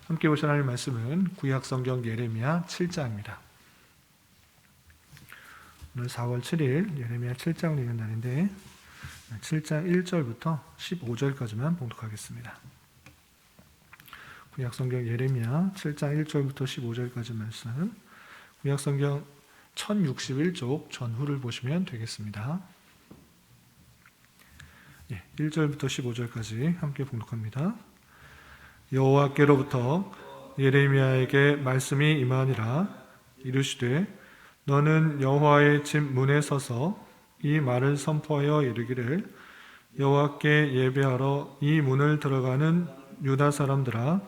함께 보실 하나님의 말씀은 구약성경 예레미야 7장입니다. 오늘 4월 7일 예레미야 7장을 읽는 날인데 7장 1절부터 15절까지만 봉독하겠습니다. 구약성경 예레미야 7장 1절부터 15절까지 말씀, 구약성경 1061쪽 전후를 보시면 되겠습니다. 1절부터 15절까지 함께 봉독합니다. 여호와께로부터 예레미야에게 말씀이 임하니라. 이르시되 너는 여호와의 집 문에 서서 이 말을 선포하여 이르기를, 여호와께 예배하러 이 문을 들어가는 유다 사람들아,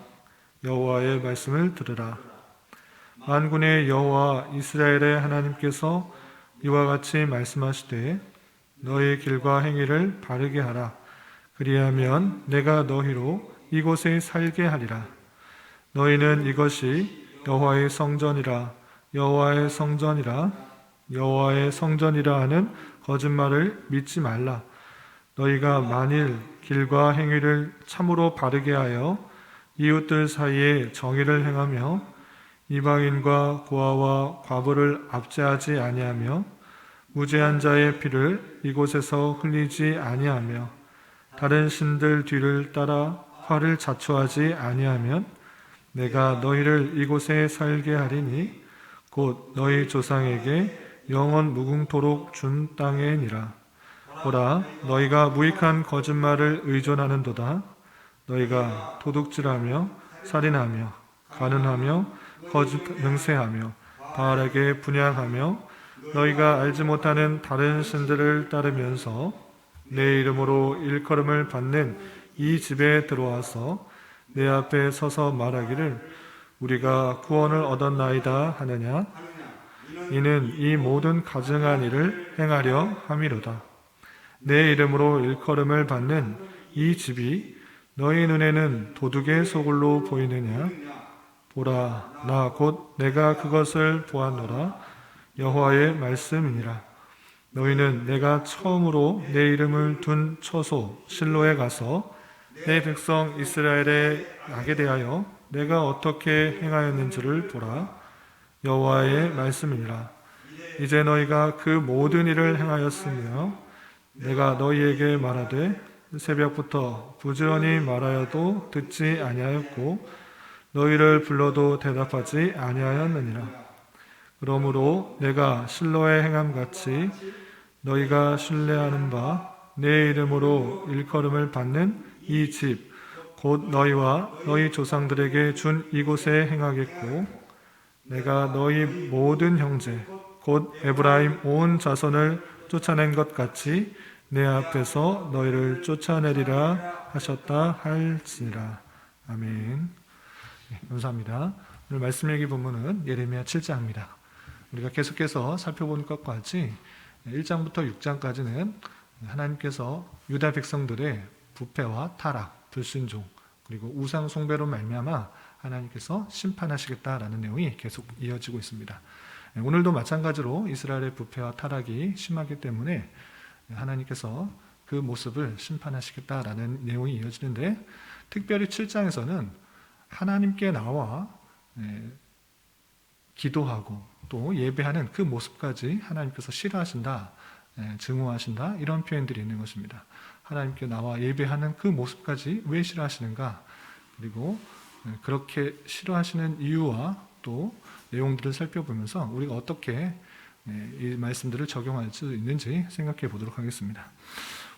여호와의 말씀을 들으라. 만군의 여호와 이스라엘의 하나님께서 이와 같이 말씀하시되 너의 길과 행위를 바르게 하라. 그리하면 내가 너희로 이곳에 살게 하리라. 너희는 이것이 여호와의 성전이라, 여호와의 성전이라, 여호와의 성전이라 하는 거짓말을 믿지 말라. 너희가 만일 길과 행위를 참으로 바르게 하여 이웃들 사이에 정의를 행하며 이방인과 고아와 과부를 압제하지 아니하며 무죄한 자의 피를 이곳에서 흘리지 아니하며 다른 신들 뒤를 따라 화를 자초하지 아니하면 내가 너희를 이곳에 살게 하리니 곧 너희 조상에게 영원 무궁토록 준 땅에니라. 보라, 너희가 무익한 거짓말을 의존하는도다. 너희가 도둑질하며 살인하며 간음하며 거짓 맹세하며 바알에게 분향하며 너희가 알지 못하는 다른 신들을 따르면서 내 이름으로 일컬음을 받는 이 집에 들어와서 내 앞에 서서 말하기를 우리가 구원을 얻었나이다 하느냐? 이는 이 모든 가증한 일을 행하려 함이로다. 내 이름으로 일컬음을 받는 이 집이 너희 눈에는 도둑의 소굴로 보이느냐? 보라, 나 곧 내가 그것을 보았노라. 여호와의 말씀이니라. 너희는 내가 처음으로 내 이름을 둔 처소 실로에 가서 내 백성 이스라엘의 악에 대하여 내가 어떻게 행하였는지를 보라. 여호와의 말씀이니라. 이제 너희가 그 모든 일을 행하였으며 내가 너희에게 말하되 새벽부터 부지런히 말하여도 듣지 아니하였고 너희를 불러도 대답하지 아니하였느니라. 그러므로 내가 실로에 행함같이 너희가 신뢰하는 바 내 이름으로 일컬음을 받는 이 집 곧 너희와 너희 조상들에게 준 이곳에 행하겠고 내가 너희 모든 형제 곧 에브라임 온 자손을 쫓아낸 것 같이 내 앞에서 너희를 쫓아내리라 하셨다 할지니라. 아멘. 감사합니다. 오늘 말씀 읽기 본문은 예레미야 7장입니다. 우리가 계속해서 살펴본 것과 같이 1장부터 6장까지는 하나님께서 유다 백성들의 부패와 타락, 불순종, 그리고 우상 숭배로 말미암아 하나님께서 심판하시겠다라는 내용이 계속 이어지고 있습니다. 오늘도 마찬가지로 이스라엘의 부패와 타락이 심하기 때문에 하나님께서 그 모습을 심판하시겠다라는 내용이 이어지는데, 특별히 7장에서는 하나님께 나와 기도하고 또 예배하는 그 모습까지 하나님께서 싫어하신다, 증오하신다, 이런 표현들이 있는 것입니다. 하나님께 나와 예배하는 그 모습까지 왜 싫어하시는가, 그리고 그렇게 싫어하시는 이유와 또 내용들을 살펴보면서 우리가 어떻게 이 말씀들을 적용할 수 있는지 생각해 보도록 하겠습니다.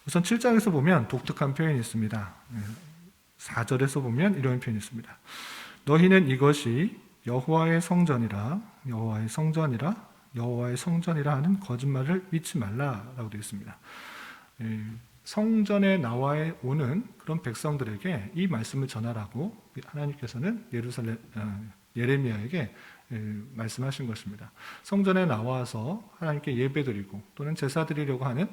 우선 7장에서 보면 독특한 표현이 있습니다. 4절에서 보면 이런 표현이 있습니다. 너희는 이것이 여호와의 성전이라, 여호와의 성전이라, 여호와의 성전이라 하는 거짓말을 믿지 말라라고 되어 있습니다. 성전에 나와 오는 그런 백성들에게 이 말씀을 전하라고 하나님께서는 예레미야에게 말씀하신 것입니다. 성전에 나와서 하나님께 예배드리고 또는 제사 드리려고 하는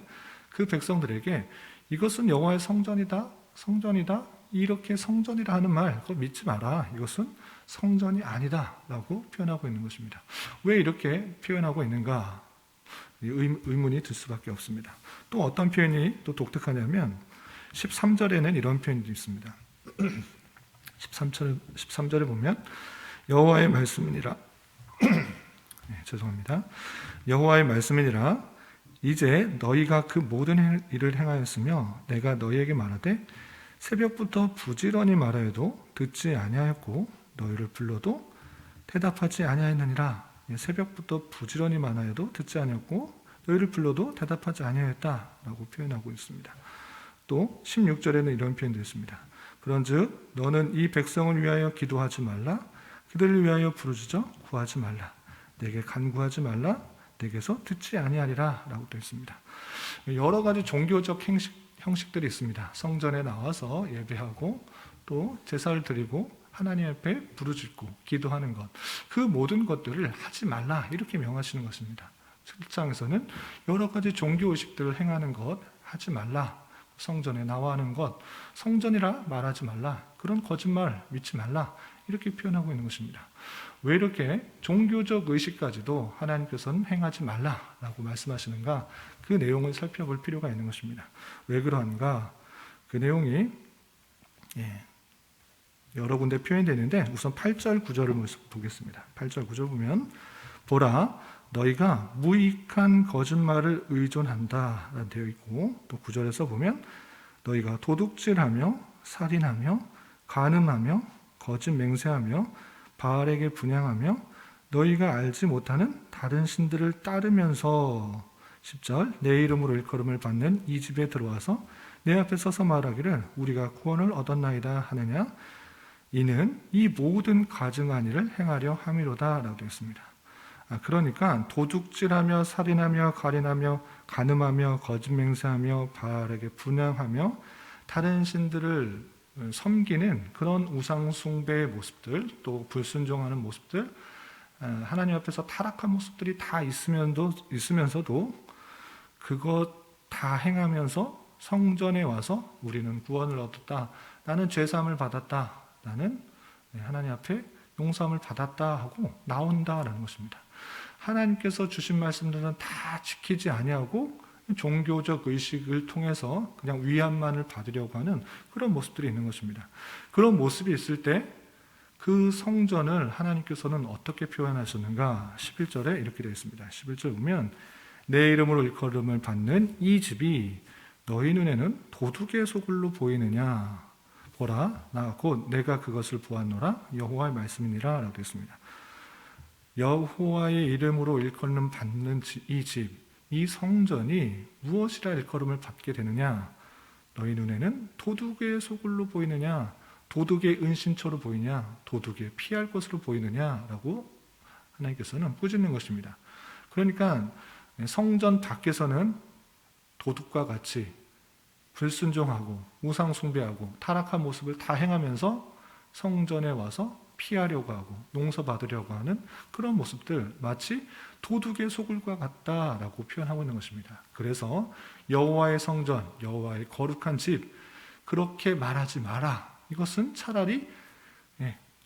그 백성들에게 이것은 여호와의 성전이다, 성전이다, 이렇게 성전이라 하는 말 그걸 믿지 마라. 이것은 성전이 아니다 라고 표현하고 있는 것입니다. 왜 이렇게 표현하고 있는가? 의문이 들 수밖에 없습니다. 또 어떤 표현이 또 독특하냐면 13절에는 이런 표현이 있습니다. 13절에 보면 여호와의 말씀이니라. 네, 죄송합니다. 여호와의 말씀이니라. 이제 너희가 그 모든 일을 행하였으며 내가 너희에게 말하되 새벽부터 부지런히 말하여도 듣지 아니하였고 너희를 불러도 대답하지 아니하였느니라. 새벽부터 부지런히 말하여도 듣지 아니하였고 너희를 불러도 대답하지 아니하였다라고 표현하고 있습니다. 또 16절에는 이런 표현도 있습니다. 그런즉 너는 이 백성을 위하여 기도하지 말라. 그들을 위하여 부르짖어 구하지 말라. 내게 간구하지 말라. 내게서 듣지 아니하리라 라고 되어 있습니다. 여러 가지 종교적 형식들이 있습니다. 성전에 나와서 예배하고 또 제사를 드리고 하나님 앞에 부르짖고 기도하는 것, 그 모든 것들을 하지 말라 이렇게 명하시는 것입니다. 7장에서는 여러 가지 종교 의식들을 행하는 것 하지 말라, 성전에 나와 하는 것, 성전이라 말하지 말라, 그런 거짓말 믿지 말라 이렇게 표현하고 있는 것입니다. 왜 이렇게 종교적 의식까지도 하나님께서는 행하지 말라라고 말씀하시는가, 그 내용을 살펴볼 필요가 있는 것입니다. 왜 그러한가? 그 내용이 여러 군데 표현되어 있는데 우선 8절 9절을 보겠습니다. 8절 9절 보면 보라 너희가 무익한 거짓말을 의존한다 라고 되어 있고, 또 9절에서 보면 너희가 도둑질하며 살인하며 간음하며 거짓 맹세하며 바알에게 분향하며 너희가 알지 못하는 다른 신들을 따르면서 10절 내 이름으로 일컬음을 받는 이 집에 들어와서 내 앞에 서서 말하기를 우리가 구원을 얻었나이다 하느냐, 이는 이 모든 가증한 일을 행하려 함이로다 라고 되어 있습니다. 그러니까 도둑질하며 살인하며 가린하며 간음하며 거짓 맹세하며 바알에게 분향하며 다른 신들을 섬기는 그런 우상 숭배의 모습들, 또 불순종하는 모습들, 하나님 앞에서 타락한 모습들이 다 있으면서도 그것 다 행하면서 성전에 와서 우리는 구원을 얻었다, 나는 죄사함을 받았다, 나는 하나님 앞에 용서함을 받았다 하고 나온다라는 것입니다. 하나님께서 주신 말씀들은 다 지키지 아니하고 종교적 의식을 통해서 그냥 위안만을 받으려고 하는 그런 모습들이 있는 것입니다. 그런 모습이 있을 때 그 성전을 하나님께서는 어떻게 표현하셨는가? 11절에 이렇게 되어 있습니다. 11절 보면 내 이름으로 일컬음을 받는 이 집이 너희 눈에는 도둑의 소굴로 보이느냐? 보라, 나 곧 내가 그것을 보았노라. 여호와의 말씀이니라 라고 되어 있습니다. 여호와의 이름으로 일컬음 받는 이 집, 이 성전이 무엇이라 일컬음을 받게 되느냐? 너희 눈에는 도둑의 소굴로 보이느냐? 도둑의 은신처로 보이냐? 도둑의 피할 것으로 보이느냐라고 하나님께서는 꾸짖는 것입니다. 그러니까 성전 밖에서는 도둑과 같이 불순종하고 우상 숭배하고 타락한 모습을 다 행하면서 성전에 와서 피하려고 하고 용서받으려고 하는 그런 모습들, 마치 도둑의 소굴과 같다라고 표현하고 있는 것입니다. 그래서 여호와의 성전, 여호와의 거룩한 집, 그렇게 말하지 마라. 이것은 차라리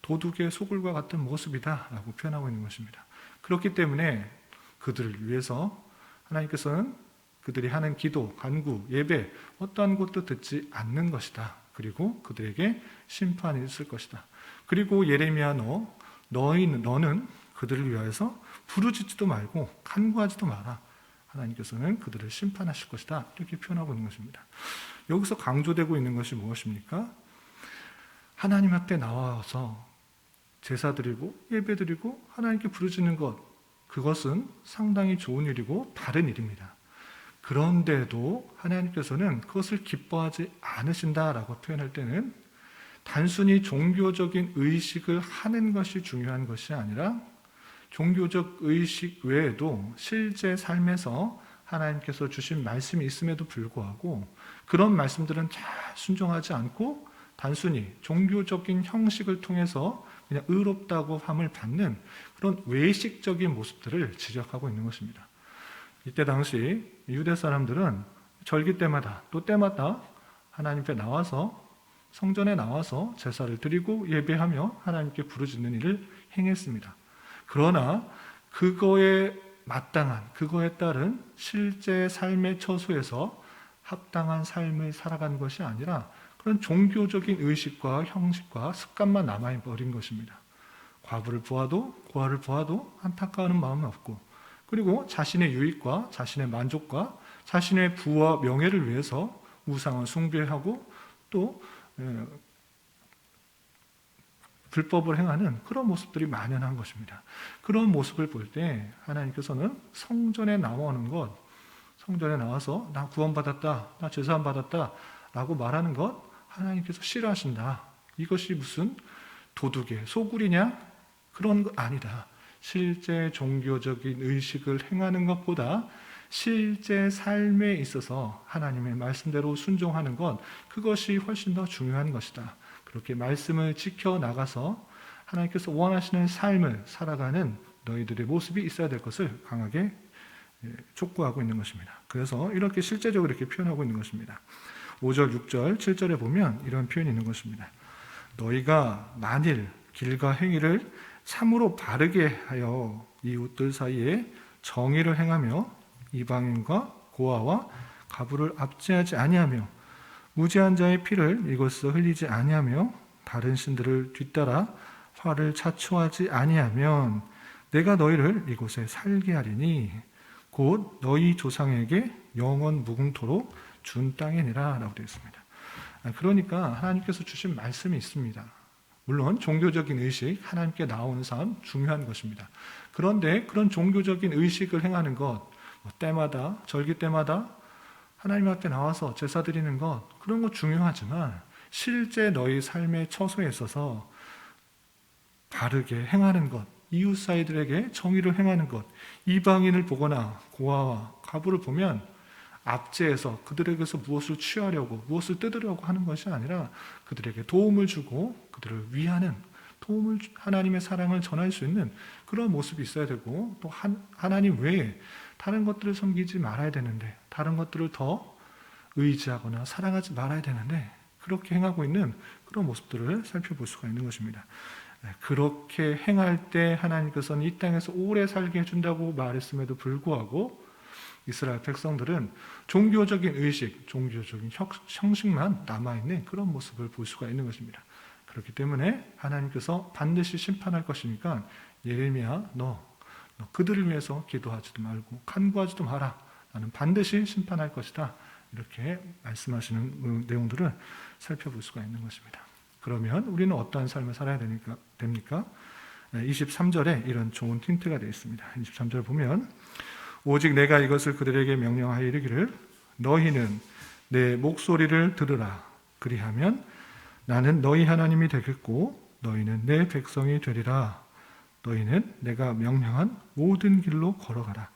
도둑의 소굴과 같은 모습이다라고 표현하고 있는 것입니다. 그렇기 때문에 그들을 위해서 하나님께서는 그들이 하는 기도, 간구, 예배 어떠한 것도 듣지 않는 것이다. 그리고 그들에게 심판이 있을 것이다. 그리고 예레미야 너는 그들을 위하여서 부르짖지도 말고 간구하지도 마라. 하나님께서는 그들을 심판하실 것이다. 이렇게 표현하고 있는 것입니다. 여기서 강조되고 있는 것이 무엇입니까? 하나님 앞에 나와서 제사 드리고 예배 드리고 하나님께 부르짖는 것, 그것은 상당히 좋은 일이고 바른 일입니다. 그런데도 하나님께서는 그것을 기뻐하지 않으신다라고 표현할 때는 단순히 종교적인 의식을 하는 것이 중요한 것이 아니라 종교적 의식 외에도 실제 삶에서 하나님께서 주신 말씀이 있음에도 불구하고 그런 말씀들은 잘 순종하지 않고 단순히 종교적인 형식을 통해서 그냥 의롭다고 함을 받는 그런 외식적인 모습들을 지적하고 있는 것입니다. 이때 당시 유대 사람들은 절기 때마다 또 때마다 하나님 앞에 나와서 성전에 나와서 제사를 드리고 예배하며 하나님께 부르짖는 일을 행했습니다. 그러나 그거에 마땅한, 그거에 따른 실제 삶의 처소에서 합당한 삶을 살아간 것이 아니라 그런 종교적인 의식과 형식과 습관만 남아버린 것입니다. 과부를 보아도 고아를 보아도 안타까워하는 마음은 없고, 그리고 자신의 유익과 자신의 만족과 자신의 부와 명예를 위해서 우상을 숭배하고 또 불법을 행하는 그런 모습들이 만연한 것입니다. 그런 모습을 볼 때 하나님께서는 성전에 나오는 것, 성전에 나와서 나 구원받았다, 나 제사함 받았다 라고 말하는 것 하나님께서 싫어하신다. 이것이 무슨 도둑의 소굴이냐? 그런 거 아니다. 실제 종교적인 의식을 행하는 것보다 실제 삶에 있어서 하나님의 말씀대로 순종하는 것, 그것이 훨씬 더 중요한 것이다. 그렇게 말씀을 지켜나가서 하나님께서 원하시는 삶을 살아가는 너희들의 모습이 있어야 될 것을 강하게 촉구하고 있는 것입니다. 그래서 이렇게 실제적으로 이렇게 표현하고 있는 것입니다. 5절, 6절, 7절에 보면 이런 표현이 있는 것입니다. 너희가 만일 길과 행위를 참으로 바르게 하여 이웃들 사이에 정의를 행하며 이방인과 고아와 가부를 압제하지 아니하며 무죄한 자의 피를 이곳에서 흘리지 아니하며 다른 신들을 뒤따라 화를 자초하지 아니하면 내가 너희를 이곳에 살게 하리니 곧 너희 조상에게 영원 무궁토록 준 땅이니라 라고 되어 있습니다. 그러니까 하나님께서 주신 말씀이 있습니다. 물론 종교적인 의식, 하나님께 나오는 삶 중요한 것입니다. 그런데 그런 종교적인 의식을 행하는 것, 때마다 절기 때마다 하나님 앞에 나와서 제사 드리는 것, 그런 것 중요하지만 실제 너희 삶의 처소에 있어서 바르게 행하는 것, 이웃 사이들에게 정의를 행하는 것, 이방인을 보거나 고아와 가부를 보면 압제해서 그들에게서 무엇을 취하려고, 무엇을 뜯으려고 하는 것이 아니라 그들에게 도움을 주고 그들을 위하는, 하나님의 사랑을 전할 수 있는 그런 모습이 있어야 되고, 또 하나님 외에 다른 것들을 섬기지 말아야 되는데, 다른 것들을 더 의지하거나 사랑하지 말아야 되는데, 그렇게 행하고 있는 그런 모습들을 살펴볼 수가 있는 것입니다. 그렇게 행할 때 하나님께서는 이 땅에서 오래 살게 해준다고 말했음에도 불구하고 이스라엘 백성들은 종교적인 의식, 종교적인 형식만 남아있는 그런 모습을 볼 수가 있는 것입니다. 그렇기 때문에 하나님께서 반드시 심판할 것이니까 예레미야 너 그들을 위해서 기도하지도 말고 간구하지도 마라. 나는 반드시 심판할 것이다. 이렇게 말씀하시는 내용들을 살펴볼 수가 있는 것입니다. 그러면 우리는 어떠한 삶을 살아야 됩니까? 23절에 이런 좋은 힌트가 되어 있습니다. 23절 보면 오직 내가 이것을 그들에게 명령하여 이르기를 너희는 내 목소리를 들으라. 그리하면 나는 너희 하나님이 되겠고 너희는 내 백성이 되리라. 너희는 내가 명령한 모든 길로 걸어가라.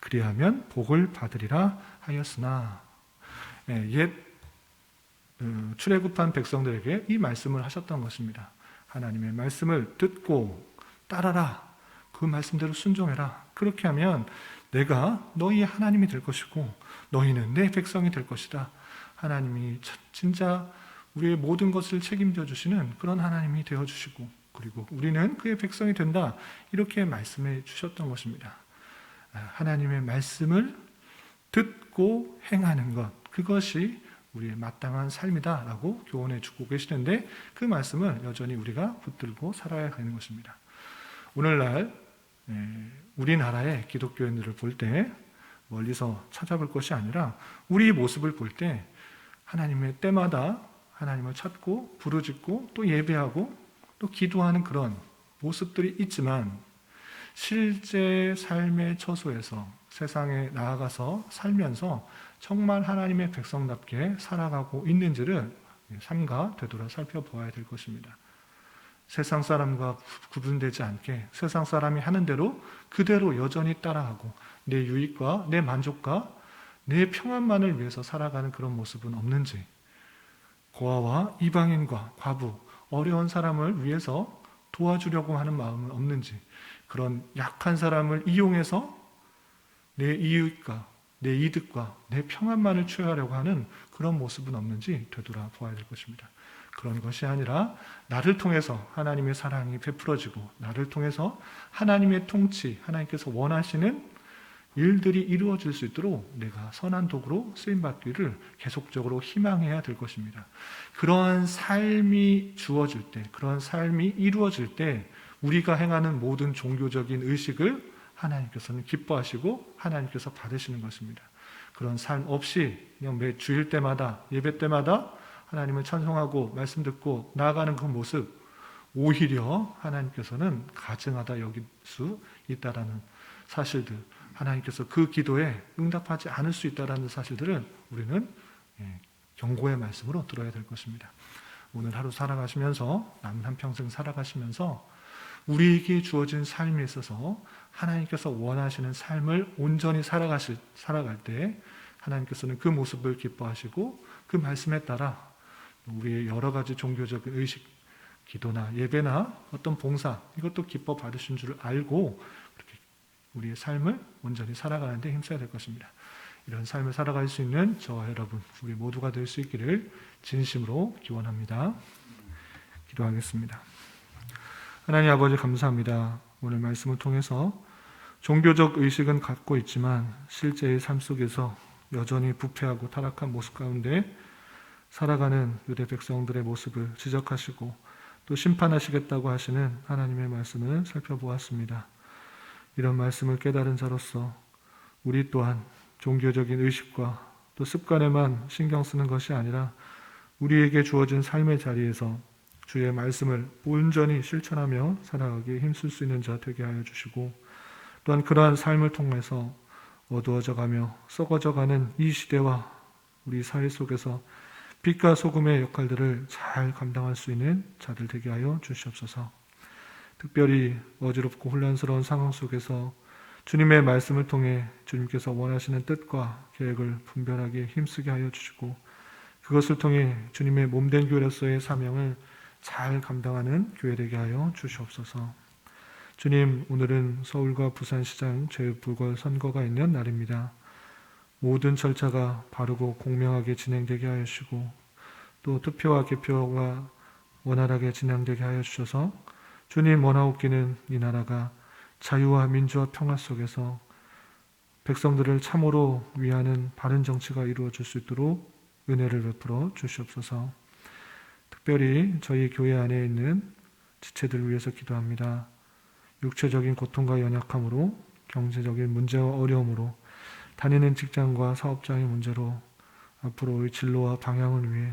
그리하면 복을 받으리라 하였으나 옛 출애굽한 백성들에게 이 말씀을 하셨던 것입니다. 하나님의 말씀을 듣고 따라라. 그 말씀대로 순종해라. 그렇게 하면 내가 너희의 하나님이 될 것이고 너희는 내 백성이 될 것이다. 하나님이 진짜 우리의 모든 것을 책임져 주시는 그런 하나님이 되어주시고 그리고 우리는 그의 백성이 된다. 이렇게 말씀해 주셨던 것입니다. 하나님의 말씀을 듣고 행하는 것, 그것이 우리의 마땅한 삶이다라고 교훈해 주고 계시는데 그 말씀을 여전히 우리가 붙들고 살아야 되는 것입니다. 오늘날 우리나라의 기독교인들을 볼 때 멀리서 찾아볼 것이 아니라 우리 모습을 볼 때 하나님의 때마다 하나님을 찾고 부르짖고 또 예배하고 또 기도하는 그런 모습들이 있지만 실제 삶의 처소에서 세상에 나아가서 살면서 정말 하나님의 백성답게 살아가고 있는지를 삼가 되돌아 살펴보아야 될 것입니다. 세상 사람과 구분되지 않게 세상 사람이 하는 대로 그대로 여전히 따라가고 내 유익과 내 만족과 내 평안만을 위해서 살아가는 그런 모습은 없는지, 고아와 이방인과 과부, 어려운 사람을 위해서 도와주려고 하는 마음은 없는지, 그런 약한 사람을 이용해서 내 이익과 내 이득과 내 평안만을 취하려고 하는 그런 모습은 없는지 되돌아 보아야 될 것입니다. 그런 것이 아니라 나를 통해서 하나님의 사랑이 베풀어지고 나를 통해서 하나님의 통치, 하나님께서 원하시는 일들이 이루어질 수 있도록 내가 선한 도구로 쓰임받기를 계속적으로 희망해야 될 것입니다. 그러한 삶이 주어질 때, 그러한 삶이 이루어질 때 우리가 행하는 모든 종교적인 의식을 하나님께서는 기뻐하시고 하나님께서 받으시는 것입니다. 그런 삶 없이 그냥 매 주일 때마다, 예배 때마다 하나님을 찬송하고 말씀 듣고 나아가는 그 모습, 오히려 하나님께서는 가증하다 여길 수 있다라는 사실들, 하나님께서 그 기도에 응답하지 않을 수 있다라는 사실들을 우리는 경고의 말씀으로 들어야 될 것입니다. 오늘 하루 살아가시면서, 남은 한평생 살아가시면서 우리에게 주어진 삶에 있어서 하나님께서 원하시는 삶을 온전히 살아갈 때 하나님께서는 그 모습을 기뻐하시고 그 말씀에 따라 우리의 여러 가지 종교적인 의식, 기도나 예배나 어떤 봉사, 이것도 기뻐 받으신 줄 알고 그렇게 우리의 삶을 온전히 살아가는 데 힘써야 될 것입니다. 이런 삶을 살아갈 수 있는 저와 여러분, 우리 모두가 될 수 있기를 진심으로 기원합니다. 기도하겠습니다. 하나님 아버지 감사합니다. 오늘 말씀을 통해서 종교적 의식은 갖고 있지만 실제의 삶 속에서 여전히 부패하고 타락한 모습 가운데 살아가는 유대 백성들의 모습을 지적하시고 또 심판하시겠다고 하시는 하나님의 말씀을 살펴보았습니다. 이런 말씀을 깨달은 자로서 우리 또한 종교적인 의식과 또 습관에만 신경 쓰는 것이 아니라 우리에게 주어진 삶의 자리에서 주의 말씀을 온전히 실천하며 살아가기에 힘쓸 수 있는 자 되게 하여 주시고, 또한 그러한 삶을 통해서 어두워져가며 썩어져가는 이 시대와 우리 사회 속에서 빛과 소금의 역할들을 잘 감당할 수 있는 자들 되게 하여 주시옵소서. 특별히 어지럽고 혼란스러운 상황 속에서 주님의 말씀을 통해 주님께서 원하시는 뜻과 계획을 분별하게 힘쓰게 하여 주시고, 그것을 통해 주님의 몸된 교회로서의 사명을 잘 감당하는 교회 되게 하여 주시옵소서. 주님, 오늘은 서울과 부산시장 재보궐선거가 있는 날입니다. 모든 절차가 바르고 공명하게 진행되게 하여 주시고, 또 투표와 개표가 원활하게 진행되게 하여 주셔서 주님 원하옵기는 이 나라가 자유와 민주와 평화 속에서 백성들을 참으로 위하는 바른 정치가 이루어질 수 있도록 은혜를 베풀어 주시옵소서. 특별히 저희 교회 안에 있는 지체들을 위해서 기도합니다. 육체적인 고통과 연약함으로, 경제적인 문제와 어려움으로, 다니는 직장과 사업장의 문제로 앞으로의 진로와 방향을 위해,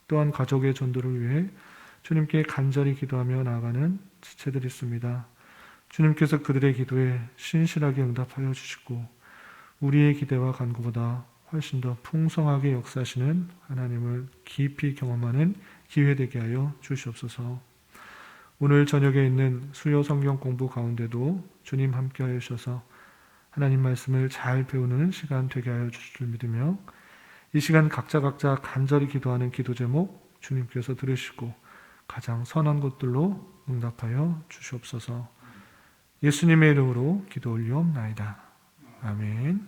또한 가족의 전도를 위해 주님께 간절히 기도하며 나아가는 지체들이 있습니다. 주님께서 그들의 기도에 신실하게 응답하여 주시고 우리의 기대와 간구보다 훨씬 더 풍성하게 역사하시는 하나님을 깊이 경험하는 기회 되게 하여 주시옵소서. 오늘 저녁에 있는 수요 성경 공부 가운데도 주님 함께 하여 주셔서 하나님 말씀을 잘 배우는 시간 되게 하여 주실 줄 믿으며, 이 시간 각자 간절히 기도하는 기도 제목 주님께서 들으시고 가장 선한 것들로 응답하여 주시옵소서. 예수님의 이름으로 기도 올리옵나이다. 아멘.